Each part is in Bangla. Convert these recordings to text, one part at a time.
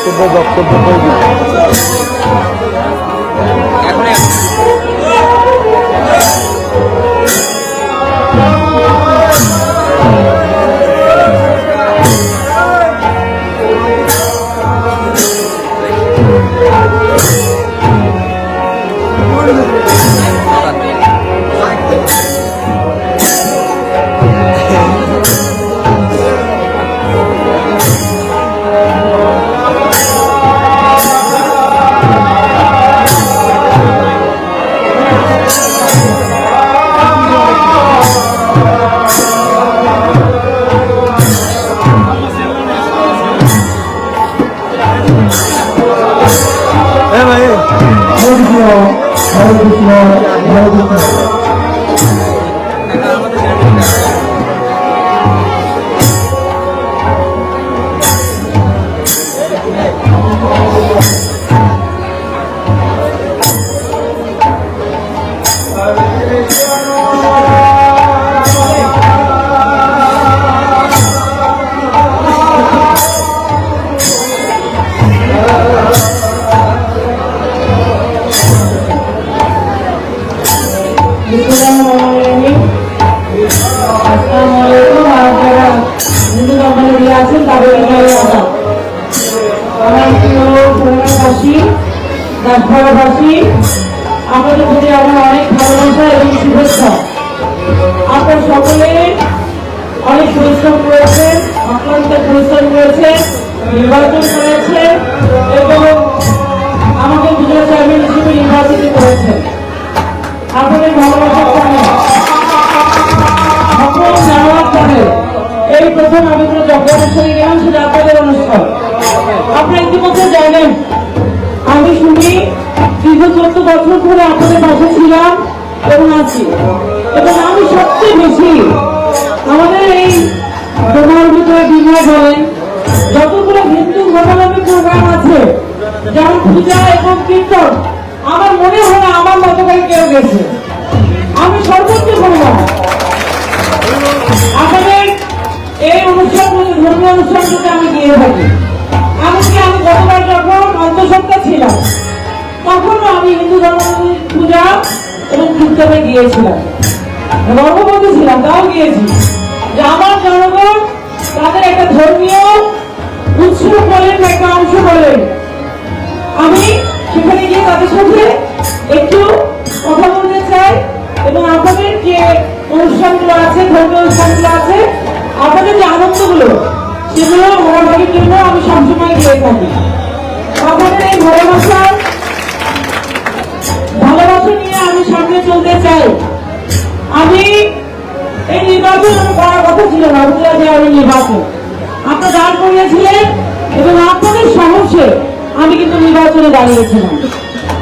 বক্তব্য ভারতবাসী আমাদের প্রতি আমার অনেক ভালোবাসা এবং শুভেচ্ছা। আপনারা সকলে অনেক পরিশ্রম করেছেন, অক্লান্ত পরিশ্রম করেছেন, নির্বাচন করেছেন এবং আমাকে উপজেলা চেয়ারম্যান হিসেবে নির্বাচিত করেছেন। আপনাদের ভালোবাসার কারণে সকল জানার পরে এই প্রথম আমি কোনো যজ্ঞ অনুষ্ঠানে গেলাম, সেটা আপনাদের অনুষ্ঠান। আপনারা ইতিমধ্যে জানেন আমি শুনি দীর্ঘ 14 বছর ধরে আপনাদের পাশে ছিলাম এবং আছি, এবং আমি সবচেয়ে বেশি আমাদের এই তোমার ভিতরে বিনয় বলেন যতগুলো হিন্দু ধর্মাবলম্বী প্রোগ্রাম আছে, যেমন পূজা এবং কীর্তন, আমার মনে হয় না আমার মতো করে কেউ গেছে। আমি সর্বোচ্চ ধন্যবাদ আপনাদের এই অনুষ্ঠানগুলো, ধর্মীয় অনুষ্ঠানগুলোতে আমি গিয়ে থাকি। এমনকি আমি গতবার যখন অন্তঃসত্ত্বা ছিলাম তখনও আমি হিন্দু ধর্মাবলম্বী পূজা এবং কীর্তনে গিয়েছিলাম, গর্ভবতী ছিলাম, তাও গিয়েছি যে আমার জনগণ তাদের একটা ধর্মীয় উৎসব বলেন, একটা অংশ বলেন, আমি সেখানে গিয়ে তাদের সাথে একটু কথা বলতে চাই এবং আপনাদের যে অনুষ্ঠানগুলো আছে, ধর্মীয় অনুষ্ঠানগুলো আছে, আপনাদের যে আনন্দগুলো সেগুলো ভাগাভাগির জন্য আমি সবসময় গিয়ে থাকি। আপনাদের এই ভালোবাসা নিয়ে আমি সামনে চলতে চাই। আমি এই নির্বাচন করার কথা ছিল না, উপজেলা চেয়ারম্যান নির্বাচন আপনারা দাঁড় করিয়েছিলেন এবং আপনাদের সাহসে আমি কিন্তু নির্বাচনে দাঁড়িয়েছিলাম।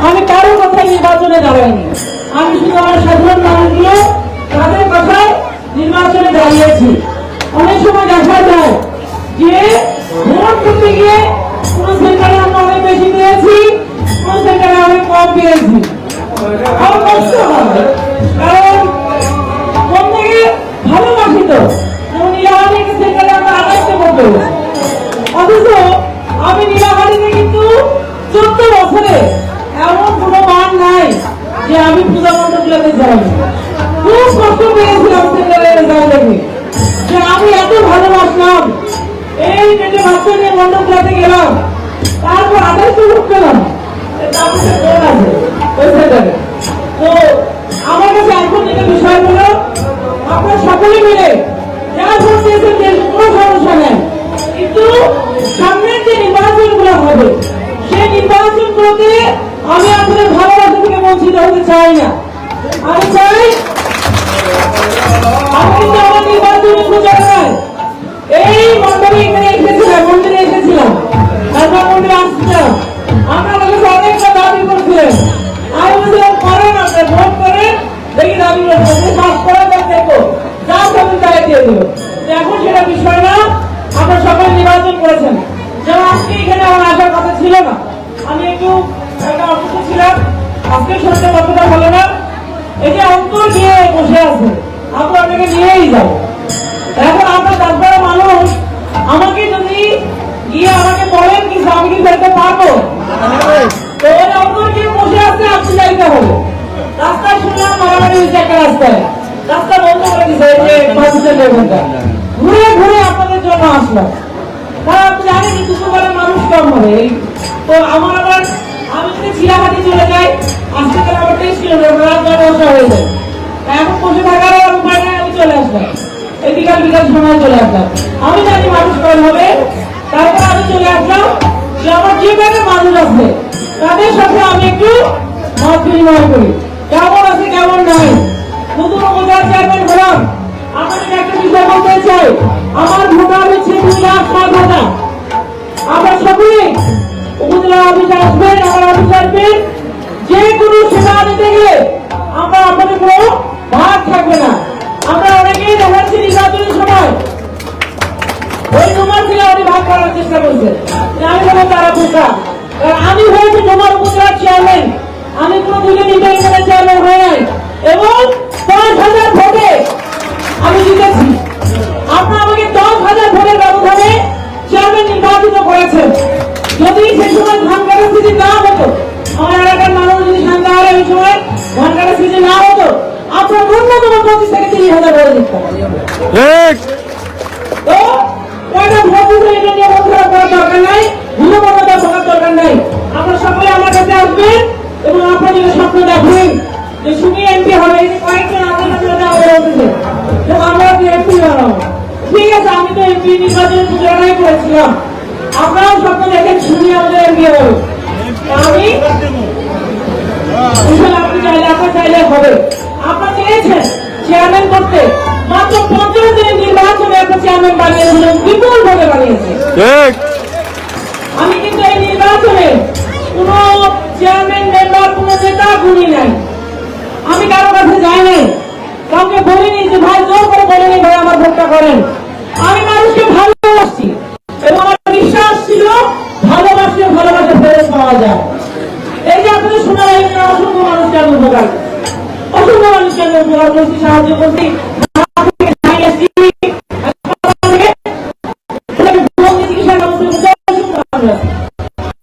আমি কারো কথায় নির্বাচনে দাঁড়াইনি, আমি শুধু আমার সাধারণ মানুষগুলো তাদের কথায় নির্বাচনে দাঁড়িয়েছি। অনেক সময় দেখা যায় যে ভোট করতে গিয়ে কোন সেন্টারে আমরা অনেক বেশি পেয়েছি, কোন সেন্টারে অনেক কম পেয়েছি। আমার কষ্ট হয়, কারণ কোন থেকে ভালোবাসি তো, যেমন নীলাহারি সেন্টারে আমরা 28টা ভোট পেয়েছি, অথচ আমি নীলাহারিতে কিন্তু 14 বছরে এমন কোনো মান নাই যে আমি পূজা মণ্ডপগুলোতে যাইনি। খুব কষ্ট পেয়েছিলাম সেন্টারের রেজাল্ট দেখে, যে আমি এত ভালোবাসলাম, এই পেটে বাচ্চা নিয়ে মণ্ডপগুলোতে গেলাম, তারপর 28টা ভোট পেলাম। তারপরে কোন আছে ওই সেন্টারে? তো আমার কাছে এখন যেটা বিষয় হলো, আপনারা সকলে মিলে যারা ভোট দিয়েছেন কোনো সমস্যা নেই, কিন্তু সামনের যে নির্বাচনগুলো হবে সেই নির্বাচনগুলোতে আমি আপনাদের ভালোবাসা থেকে বঞ্চিত হতে চাই না। আমি চাই আমি কিন্তু আমার নির্বাচনী প্রচারণায় এই মন্ডলে এখানে এসেছিলাম, মন্দিরে এসেছিলাম, তারপর মন্দিরে আসছিলাম, আপনার কাছে অনেকটা দাবি করছিলেন। আমি বলছিলাম করেন, আপনার ভোট করেন, দেখি দাবি করছেন পাস করা যাক, দেখো যা সবই তাই দিয়ে দেবো। এখন সেটা বিষয় না, আপনার সকলে নির্বাচন করেছেন। যেমন আজকে এখানে আমার আসার কথা ছিল না, আমি একটু একটা অসুস্থ ছিলাম, আজকে শরীরটা কতটা ভালো না, এই যে অন্তর নিয়ে বসে আছে, আমরা আপনাকে নিয়েই যাবো। এখন আপনার তারপরে মানুষ আমাকে যদি গিয়ে আমাকে বলেন কিছু, আমি কিন্তু রাস্তায়, রাস্তা বন্ধ করে দিচ্ছে এই যে বাস স্ট্যান্ডের মধ্যে। ঘুরে ঘুরে আপনাদের জন্য আসলাম, কারণ আপনি জানেন যে দুপুরবেলা মানুষ কম হবে। তো আমার আবার আমি যদি চিড়াহাটি চলে যাই, আসতে গেলে আমার 23 কিলোমিটার, রাত 9টা হয়ে যায়। এখন বসে থাকার আর উপায় নাই, আমি চলে আসলাম এই বিকাল সময় চলে আসলাম। আমি জানি মানুষ কম হবে, তারপর আমি চলে আসলাম যে আমার যে কয়টা মানুষ আছে তাদের সাথে আমি একটু মত বিনিময় করি, কেমন আছে কেমন নাই। নতুন উপজেলা চেয়ারম্যান হলাম, আপনাদের একটা বিষয় বলতে চাই, আমার ভোটার হচ্ছে 2,05,000। আমরা সকলে উপজেলা অফিসে আসবেন, আমার অফিসে আসবেন, যে কোনো সেবা দিতে গেলে আমরা আপনাদের কোনো ভাগ থাকবে না। আমরা অনেকেই দেখাচ্ছি নির্বাচনের সময় ওই তোমার ছিল উনি ভাগ করার চেষ্টা করছেন, আমি বলবো তারা বোকা। আমি হয়েছি তোমার উপজেলার চেয়ারম্যান, আমি কোনো দুটো নির্বাচনের চেয়ারম্যান হয়ে নাই, এবং 10,000 ভোটে আমি জিতেছি। আপনারা আমাকে 10,000 ভোটের ব্যবধানে চেয়ারম্যান নির্বাচিত করেছেন। যদি সে সময় ধান কাটার স্থিতি না হতো, আমার এলাকার মানুষ যদি শান্তা হলে ওই সময় ধান কাটার স্থিতি না হতো, আপনার ন্যূনতম 25 থেকে 30,000 ভোট দিতাম। তো কয়টা ভোট দিতে এটা নিয়ে বন্ধুরা করার দরকার নাই, ভুলমনতা থাকার দরকার নাই। আপনারা সকলে আমার কাছে আসবেন এবং আপনাদের স্বপ্ন দেখবেন যে সুমি এমপি হবে। এই যে কয়েকজন আপনার কাছে বলতেছে যে আমরা এমপি বানাবো, ঠিক আছে, আমি তো এমপি নির্বাচনের প্রচারণাই করেছিলাম। আপনারাও স্বপ্ন দেখেন সুমি আমাদের এমপি হবে। আমি আপনি চাইলে আপনার চাইলে হবে। আপনারা চেয়েছেন চেয়ারম্যান করতে, মাত্র 50 দিনের নির্বাচনে একটা চেয়ারম্যান বানিয়েছিলেন, বিপুল ভাবে বানিয়েছে। আমি কিন্তু এই নির্বাচনে কোন চেয়ারম্যান মেম্বার কোন নেতা গুণী নাই, আমি কারো কাছে যাই নাই, কাউকে বলিনি যে ভাই জোর করে বলিনি ভাই আমার ভোটটা করেন। আমি মানুষকে ভালোবাসি এবং আমার বিশ্বাস ছিল ভালোবাসলে ভালোবাসা ফেরত পাওয়া যায়। এই যে আপনাদের শোনা যায় অসংখ্য মানুষকে আমি উপকার, অসংখ্য মানুষকে আমি উপকার করছি, সাহায্য করছি।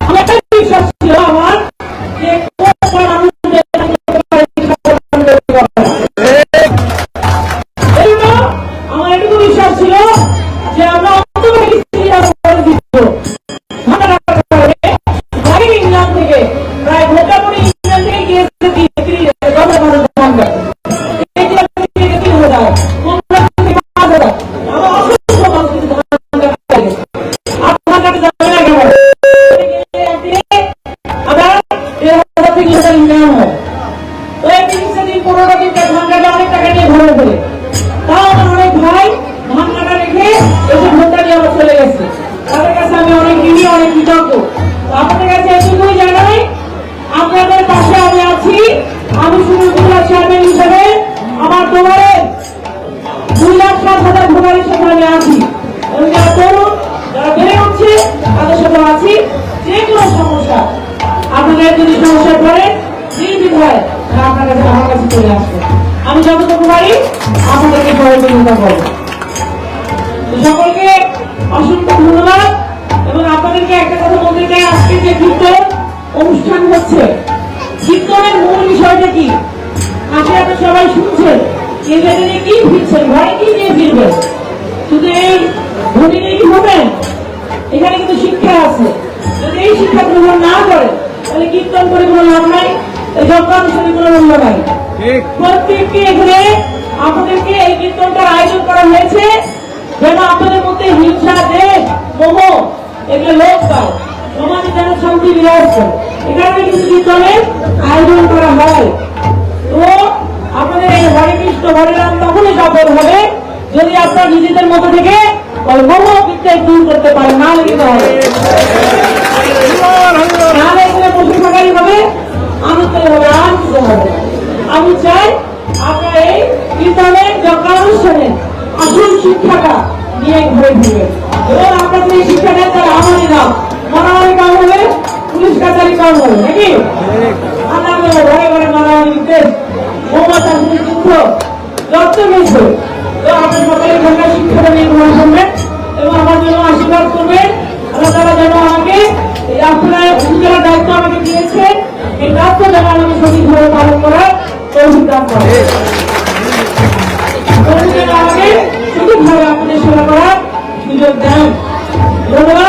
আমার একটা বিশ্বাস ছিল আমার যে আমার এটুকু বিশ্বাস ছিল যে আমরা ইংল্যান্ড থেকে প্রায় ভোটাপুরি ইংল্যান্ড থেকে গিয়েছে 15 দিন ধান কাটা অনেক টাকা নিয়ে ঘরে ফেলে, তাও আমার অনেক ভাই ধান কাটা রেখে এসে ভোটটা নিয়ে আমার চলে গেছে। তাদের কাছে আমি অনেক ঋণী, অনেক কৃতজ্ঞ। আপনাদের কাছে এটুকুই জানাই, আপনাদের পাশে আমি আছি। আমি শুধু উপজেলা চেয়ারম্যান হিসেবে আমার তোমারে 2,07,000 ভোটারের সাথে আমি আছি, এবং যারা তরুণ যারা বেড়ে উঠছে তাদের সাথে আছি। যে কোনো সমস্যা আপনাদের যদি সমস্যা পড়ে নির্বিধায় আপনার কাছে আমার কাছে চলে আসবে, আমি যতটুকু পারি আপনাদেরকে সহযোগিতা করব। সকলকে অসংখ্য ধন্যবাদ। এবং আপনাদেরকে একটা কথা বলতে চাই, আজকে যে কীর্তন অনুষ্ঠান হচ্ছে, কীর্তনের মূল বিষয়টা কি? আজকে আপনারা সবাই শুনছেন এখানে কি ফিরছেন, ঘরে কি নিয়ে ফিরবেন? শুধু এই ধনী নিয়ে কি হবেন? এখানে কিন্তু শিক্ষা আছে। যদি এই শিক্ষা গ্রহণ না করে তাহলে কীর্তন করে কোনো লাভ নাই, এই যজ্ঞানুষ্ঠানে কোনো মূল্য নাই। প্রত্যেককে এখানে আপনাদেরকে এই কীর্তনটার আয়োজন করা হয়েছে যেন আপনাদের মধ্যে হিংসা, দেশ, মোহ এগুলো লোপ পায়, সমাজে যেন শান্তি বিরাজ করে। এখানে কিন্তু কীর্তনের আয়োজন করা হয়। তো আপনাদের এই হরে কৃষ্ণ হরে রাম তখনই সফল হবে যদি আপনারা নিজেদের মতো থেকে ওই মোহ বিদ্যায় দূর করতে পারেন, না লিখতে হবে, নাহলে এখানে বসে থাকাই হবে, আনন্দ হবে, আর কিছু হবে। আমি চাই আপনারা এই কীর্তনের যজ্ঞানুষ্ঠানে আসল শিক্ষাটা নিয়ে ঘুরে ফিরবেন, এবং আপনাদের এই শিক্ষাটা তারা আমারই নাম মারামারি কাম হবে, পুলিশ কাছারি কাম হবে নাকি? আমরা ঘরে ঘরে মারামারি দেশ মমতা যুদ্ধ যত কিছু। তো আপনার সকালে ঘন্টা শিক্ষাটা নিয়ে গ্রহণ করবেন এবং আমার জন্য আশীর্বাদ করবেন। আল্লাহ তাআলা যেন আমাকে এই আপনার উপজেলার দায়িত্ব আমাকে দিয়েছে, এই দায়িত্ব যেন আমাকে সঠিকভাবে পালন করার তৌফিক দান করেন। আমাকে সঠিকভাবে আপনাদের সেবা করার সুযোগ দেন। ধন্যবাদ।